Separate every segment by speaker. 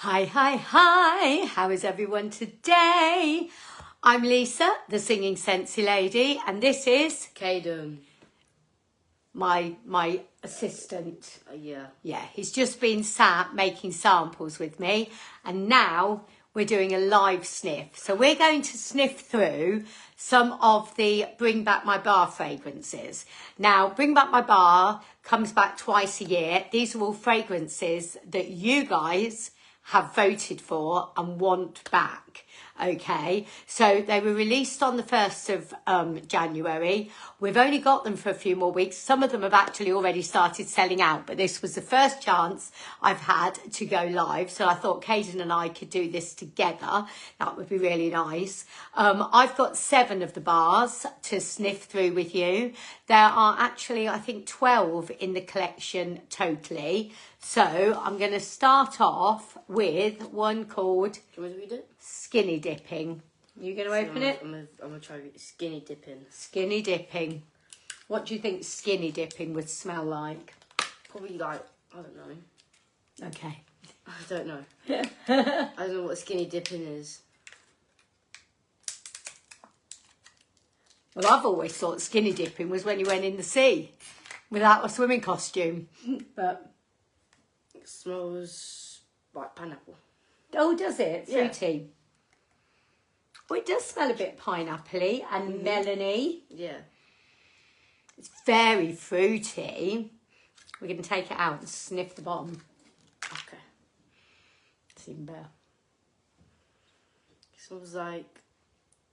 Speaker 1: Hi, hi, hi. How is everyone today? I'm Lisa, the singing Scentsy lady, and this is
Speaker 2: Kaydon.
Speaker 1: my assistant.
Speaker 2: Yeah.
Speaker 1: Yeah, he's just been sat making samples with me, and now we're doing a live sniff. So we're going to sniff through some of the Bring Back My Bar fragrances. Now, Bring Back My Bar comes back twice a year. These are all fragrances that you guys have voted for and want back. Okay, so they were released on the 1st of January. We've only got them for a few more weeks. Some of them have actually already started selling out, but this was the first chance I've had to go live. So I thought Kaydon and I could do this together. That would be really nice. I've got 7 of the bars to sniff through with you. There are actually, I think, 12 in the collection totally. So I'm going to start off with one called...
Speaker 2: Do you want me to read it?
Speaker 1: Skinny Dipping. You going to open it?
Speaker 2: I'm gonna try skinny dipping.
Speaker 1: Skinny Dipping. What do you think Skinny Dipping would smell like?
Speaker 2: Probably like, I don't know.
Speaker 1: Okay.
Speaker 2: I don't know. I don't know what skinny dipping is.
Speaker 1: Well, I've always thought skinny dipping was when you went in the sea without a swimming costume. But
Speaker 2: It smells like pineapple.
Speaker 1: oh, does it?
Speaker 2: Yeah.
Speaker 1: Fruity. Well, it does smell a bit pineapple-y and melony.
Speaker 2: Yeah.
Speaker 1: It's very fruity. We're going to take it out and sniff the bottom.
Speaker 2: Okay.
Speaker 1: It's even better.
Speaker 2: It smells like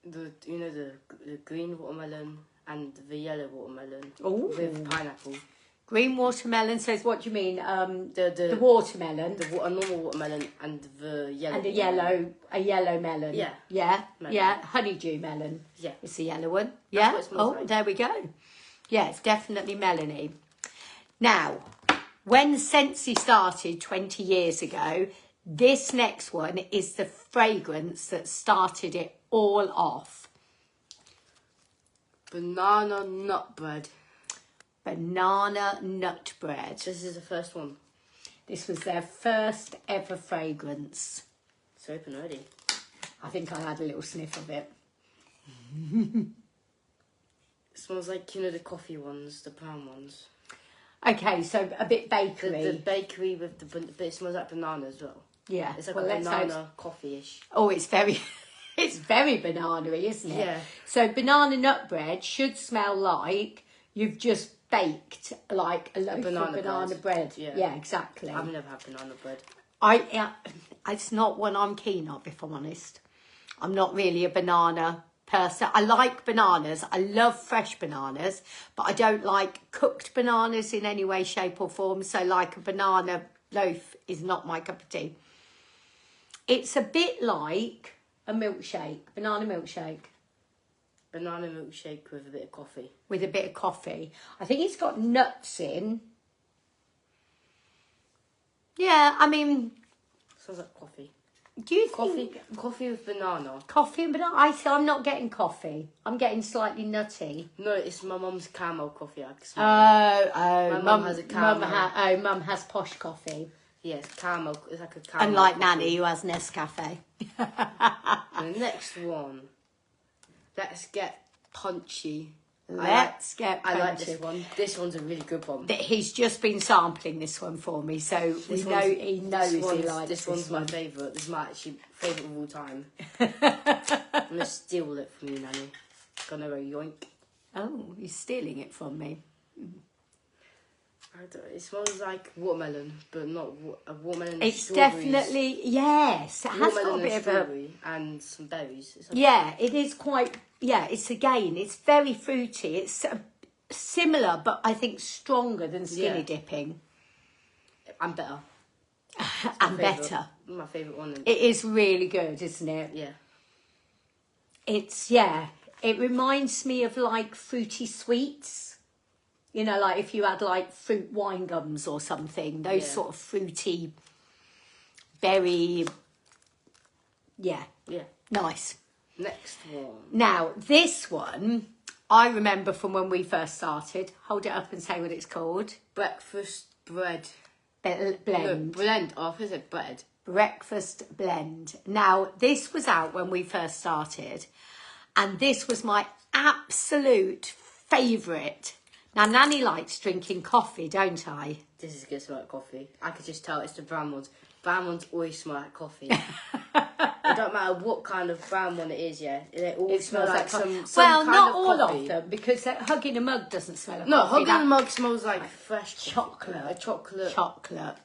Speaker 2: the green watermelon and the yellow watermelon with pineapple.
Speaker 1: Green watermelon says, what do you mean?
Speaker 2: The
Speaker 1: watermelon.
Speaker 2: a normal watermelon and the yellow.
Speaker 1: And a yellow melon.
Speaker 2: Yeah.
Speaker 1: Yeah.
Speaker 2: Melon.
Speaker 1: Yeah. Honeydew melon.
Speaker 2: Yeah.
Speaker 1: It's the yellow one.
Speaker 2: That's
Speaker 1: Yeah.
Speaker 2: what it smells like.
Speaker 1: There we go. Yeah, it's definitely melony. Now, when Scentsy started 20 years ago, this next one is the fragrance that started it all off.
Speaker 2: Banana nut bread.
Speaker 1: Banana nut bread.
Speaker 2: This is the first one.
Speaker 1: This was their first ever fragrance.
Speaker 2: It's open already.
Speaker 1: I think I had a little sniff of it.
Speaker 2: It smells like, the coffee ones, the brown ones.
Speaker 1: Okay, so a bit bakery.
Speaker 2: The bakery with but it smells like banana as well.
Speaker 1: Yeah.
Speaker 2: It's like a banana coffee-ish.
Speaker 1: Oh, it's very banana-y, isn't it?
Speaker 2: Yeah.
Speaker 1: So banana nut bread should smell like you've just baked like a loaf of banana bread. Yeah, exactly.
Speaker 2: I've never had banana bread.
Speaker 1: It's not one I'm keen on, if I'm honest. I'm not really a banana person. I like bananas. I love fresh bananas, but I don't like cooked bananas in any way, shape or form. So like a banana loaf is not my cup of tea. It's a bit like a milkshake, banana milkshake.
Speaker 2: Banana milkshake with a bit of coffee.
Speaker 1: With a bit of coffee. I think it's got nuts in. Yeah, I mean...
Speaker 2: Sounds like coffee.
Speaker 1: Do you think...
Speaker 2: Coffee with banana.
Speaker 1: Coffee and banana? I'm not getting coffee. I'm getting slightly nutty.
Speaker 2: No, it's my mum's caramel coffee. I can smell it.
Speaker 1: My
Speaker 2: mum has a caramel.
Speaker 1: Mum has posh coffee.
Speaker 2: Yes, caramel. It's like a caramel.
Speaker 1: Unlike
Speaker 2: coffee.
Speaker 1: Nanny, who has Nescafe.
Speaker 2: The next one. Let's get punchy.
Speaker 1: Let's get punchy.
Speaker 2: I like this one. This one's a really good one.
Speaker 1: He's just been sampling this one for me, so he knows he likes
Speaker 2: this one's my favourite. This is my actually favourite of all time. I'm going to steal it from you, Nanny. Gonna go yoink.
Speaker 1: Oh, you're stealing it from me.
Speaker 2: It smells like watermelon, but not a watermelon.
Speaker 1: It's definitely, yes. It has got a bit of
Speaker 2: strawberry and some berries.
Speaker 1: Yeah, it is quite, it's very fruity. It's similar, but I think stronger than skinny dipping.
Speaker 2: And better.
Speaker 1: And better.
Speaker 2: My favourite one.
Speaker 1: It is really good, isn't it?
Speaker 2: Yeah.
Speaker 1: It reminds me of like fruity sweets. You know, like if you had like fruit wine gums or something, those sort of fruity, berry, yeah, nice.
Speaker 2: Next one.
Speaker 1: Now, this one, I remember from when we first started. Hold it up and say what it's called.
Speaker 2: Breakfast bread. No,
Speaker 1: blend.
Speaker 2: blend. Oh, I thought it said bread.
Speaker 1: Breakfast blend. Now, this was out when we first started, and this was my absolute favourite. Now, Nanny likes drinking coffee, don't I?
Speaker 2: This is gonna smell like coffee. I could just tell it's the brown ones. Brown ones always smell like coffee. It don't matter what kind of brown one it is, yeah. They all smell like some
Speaker 1: well,
Speaker 2: kind
Speaker 1: not
Speaker 2: of
Speaker 1: all
Speaker 2: coffee.
Speaker 1: of them, because hugging a mug doesn't smell like
Speaker 2: No,
Speaker 1: coffee.
Speaker 2: hugging
Speaker 1: That-
Speaker 2: a mug smells like fresh
Speaker 1: chocolate.
Speaker 2: A chocolate.
Speaker 1: Chocolate.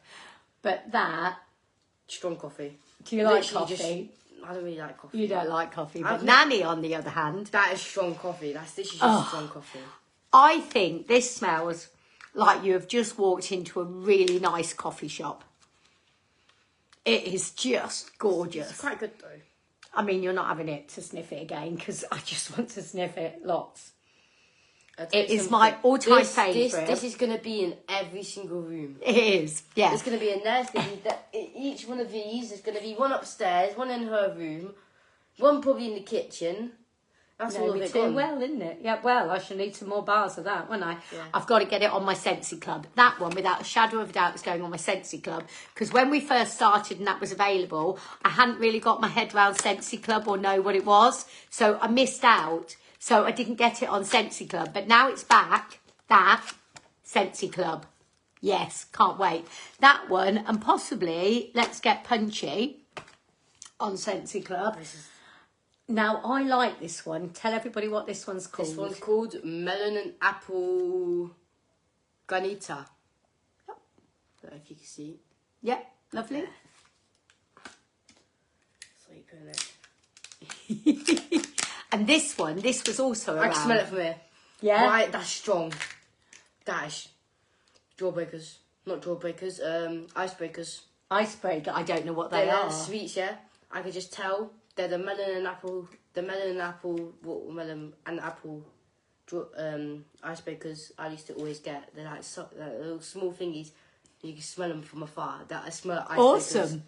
Speaker 1: But that,
Speaker 2: Strong coffee.
Speaker 1: do you like
Speaker 2: Literally
Speaker 1: coffee?
Speaker 2: I don't really like coffee.
Speaker 1: You don't like coffee. But
Speaker 2: I've
Speaker 1: Nanny, on the other hand,
Speaker 2: That is strong coffee. This is just strong coffee.
Speaker 1: I think this smells like you have just walked into a really nice coffee shop. It is just gorgeous.
Speaker 2: It's quite good though.
Speaker 1: I mean, you're not having it to sniff it again because I just want to sniff it lots. It is my all-time favourite.
Speaker 2: This is going to be in every single room.
Speaker 1: It is, yeah.
Speaker 2: It's going to be in there. It's gonna be each one of these is going to be one upstairs, one in her room, one probably in the kitchen. That's all of it gone.
Speaker 1: Well, isn't it? Yeah, well, I shall need some more bars of that, won't I?
Speaker 2: Yeah.
Speaker 1: I've got to get it on my Scentsy Club. That one, without a shadow of a doubt, is going on my Scentsy Club. Because when we first started and that was available, I hadn't really got my head around Scentsy Club or know what it was. So I missed out. So I didn't get it on Scentsy Club. But now it's back. That, Scentsy Club. Yes, can't wait. That one, and possibly Let's Get Punchy on Scentsy Club. Now, I like this one. Tell everybody what this one's called.
Speaker 2: This one's called Melon and Apple Granita. I don't know if you can see it.
Speaker 1: Yeah, lovely.
Speaker 2: So you put it.
Speaker 1: And this one, this was also around.
Speaker 2: I can smell it from here.
Speaker 1: Yeah?
Speaker 2: Right, that's strong. That is jawbreakers. Not jawbreakers, icebreakers.
Speaker 1: Icebreaker, I don't know what they
Speaker 2: They're
Speaker 1: are.
Speaker 2: sweets, yeah. I could just tell. They're the melon and apple, watermelon and apple icebreakers I used to always get. They're like they're little small thingies. You can smell them from afar. That I smell icebreakers.
Speaker 1: Awesome.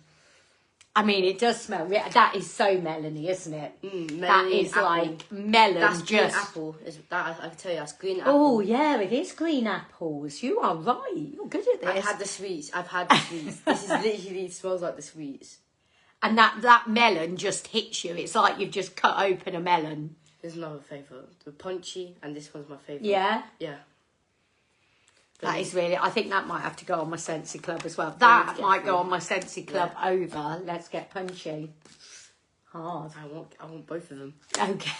Speaker 1: I mean, it does smell. That is so melony, isn't it? That is
Speaker 2: apple.
Speaker 1: like melon.
Speaker 2: That's green
Speaker 1: just.
Speaker 2: apple. I can tell you, that's green apple.
Speaker 1: Oh yeah, it is green apples. You are right. You're good at this.
Speaker 2: I've had the sweets. This is literally it smells like the sweets.
Speaker 1: And that melon just hits you. It's like you've just cut open a melon.
Speaker 2: There's another favourite. The punchy, and this one's my favourite.
Speaker 1: Yeah?
Speaker 2: Yeah.
Speaker 1: That is really, I think that might have to go on my Scentsy Club as well. That might go on my Scentsy Club over Let's Get Punchy. Hard.
Speaker 2: I want both of them.
Speaker 1: Okay.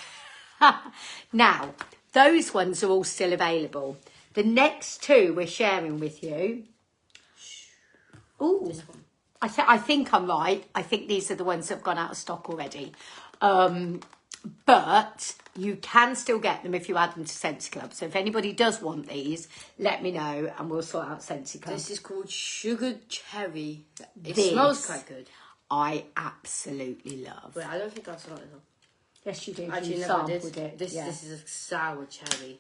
Speaker 1: Now, those ones are all still available. The next two we're sharing with you. Ooh.
Speaker 2: This one.
Speaker 1: I think I'm right. I think these are the ones that have gone out of stock already. But you can still get them if you add them to Scentsy Club. So if anybody does want these, let me know and we'll sort out Scentsy Club.
Speaker 2: This is called sugared cherry. It
Speaker 1: This
Speaker 2: smells quite good.
Speaker 1: I absolutely love.
Speaker 2: Wait, I don't think I smelled it.
Speaker 1: Yes, you did.
Speaker 2: Actually,
Speaker 1: You
Speaker 2: never did.
Speaker 1: sampled it.
Speaker 2: This
Speaker 1: yeah.
Speaker 2: is a sour cherry.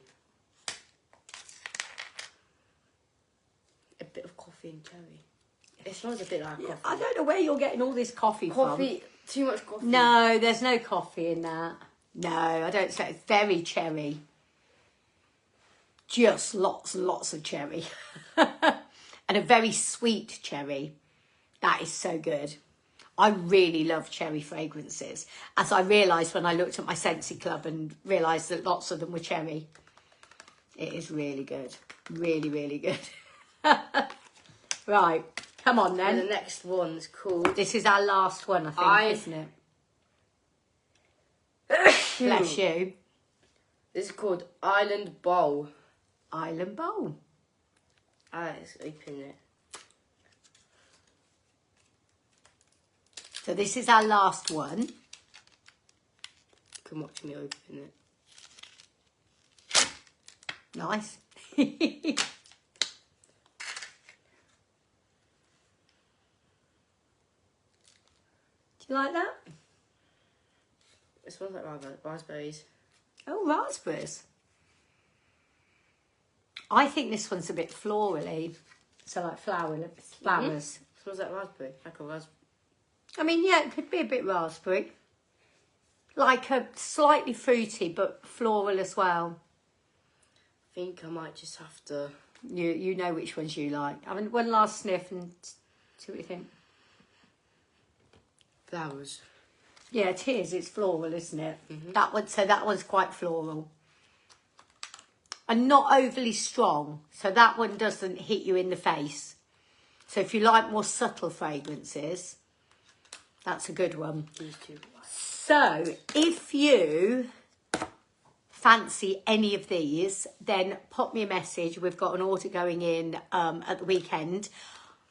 Speaker 2: A bit of coffee and cherry. It smells a bit like coffee.
Speaker 1: I don't know where you're getting all this coffee from.
Speaker 2: Too much coffee.
Speaker 1: No, there's no coffee in that. No, I don't say it's very cherry. Just lots and lots of cherry. And a very sweet cherry. That is so good. I really love cherry fragrances. As I realised when I looked at my Scentsy Club and realised that lots of them were cherry. It is really good. Really, really good. Right. Come on then.
Speaker 2: And the next one's called...
Speaker 1: This is our last one, I think, isn't it? Bless you.
Speaker 2: This is called Island Bowl.
Speaker 1: Island Bowl.
Speaker 2: Let's open it.
Speaker 1: So this is our last one.
Speaker 2: You can watch me open it.
Speaker 1: Nice. Do you like that?
Speaker 2: It smells like raspberries.
Speaker 1: Oh, raspberries. I think this one's a bit florally. So like flowers.
Speaker 2: It smells like raspberry. Like a raspberry.
Speaker 1: I mean, yeah, it could be a bit raspberry. Like a slightly fruity, but floral as well.
Speaker 2: I think I might just have to
Speaker 1: You know which ones you like. I mean, one last sniff and see what you think.
Speaker 2: Flowers.
Speaker 1: Yeah, it is. It's floral, isn't it?
Speaker 2: Mm-hmm.
Speaker 1: That one's quite floral. And not overly strong. So that one doesn't hit you in the face. So if you like more subtle fragrances, that's a good one.
Speaker 2: These two.
Speaker 1: So if you fancy any of these, then pop me a message. We've got an order going in at the weekend.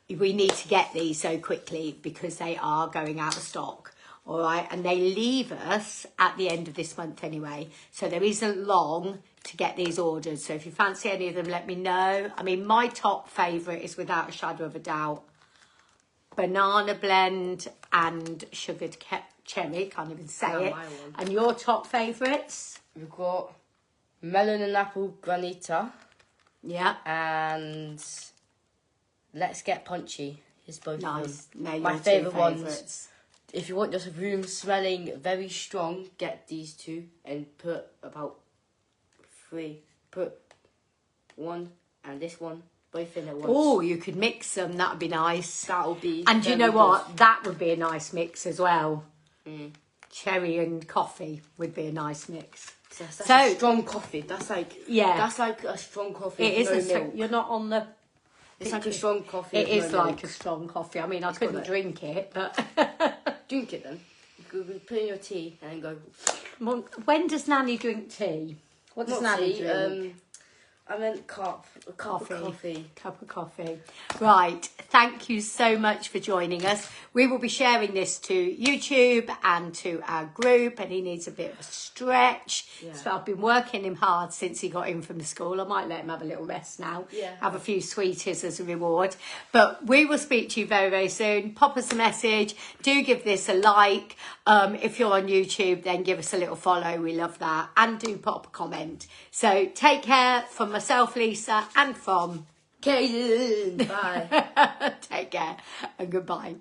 Speaker 1: We need to get these so quickly because they are going out of stock. All right, and they leave us at the end of this month anyway. So there isn't long to get these ordered. So if you fancy any of them, let me know. I mean, my top favourite is without a shadow of a doubt banana blend and sugared cherry. Can't even say it. And your top favourites?
Speaker 2: We've got melon and apple granita.
Speaker 1: Yeah.
Speaker 2: And let's get punchy. It's both
Speaker 1: nice.
Speaker 2: of them. My favourite ones. If you want just a room smelling very strong, get these two and put about 3. Put one and this one both in at once.
Speaker 1: Oh, you could mix them. That would be nice.
Speaker 2: That would be.
Speaker 1: And you know what? That would be a nice mix as well.
Speaker 2: Mm.
Speaker 1: Cherry and coffee would be a nice mix.
Speaker 2: That's a strong coffee. That's like That's like a strong coffee.
Speaker 1: It is.
Speaker 2: Milk.
Speaker 1: You're not on the.
Speaker 2: It's like a strong coffee.
Speaker 1: It is like a strong coffee. I mean, I couldn't drink it, but.
Speaker 2: Drink it then. You put in your tea and then go.
Speaker 1: When does Nanny drink tea? What does Nanny drink?
Speaker 2: I meant cup of coffee.
Speaker 1: Cup of coffee. Right. Thank you so much for joining us. We will be sharing this to YouTube and to our group, and he needs a bit of a stretch. Yeah. So I've been working him hard since he got in from the school. I might let him have a little rest now.
Speaker 2: Yeah.
Speaker 1: Have a few sweeties as a reward. But we will speak to you very, very soon. Pop us a message. Do give this a like. If you're on YouTube, then give us a little follow. We love that. And do pop a comment. So take care from myself, Lisa, and from
Speaker 2: Kaydon. Bye.
Speaker 1: Take care and goodbye.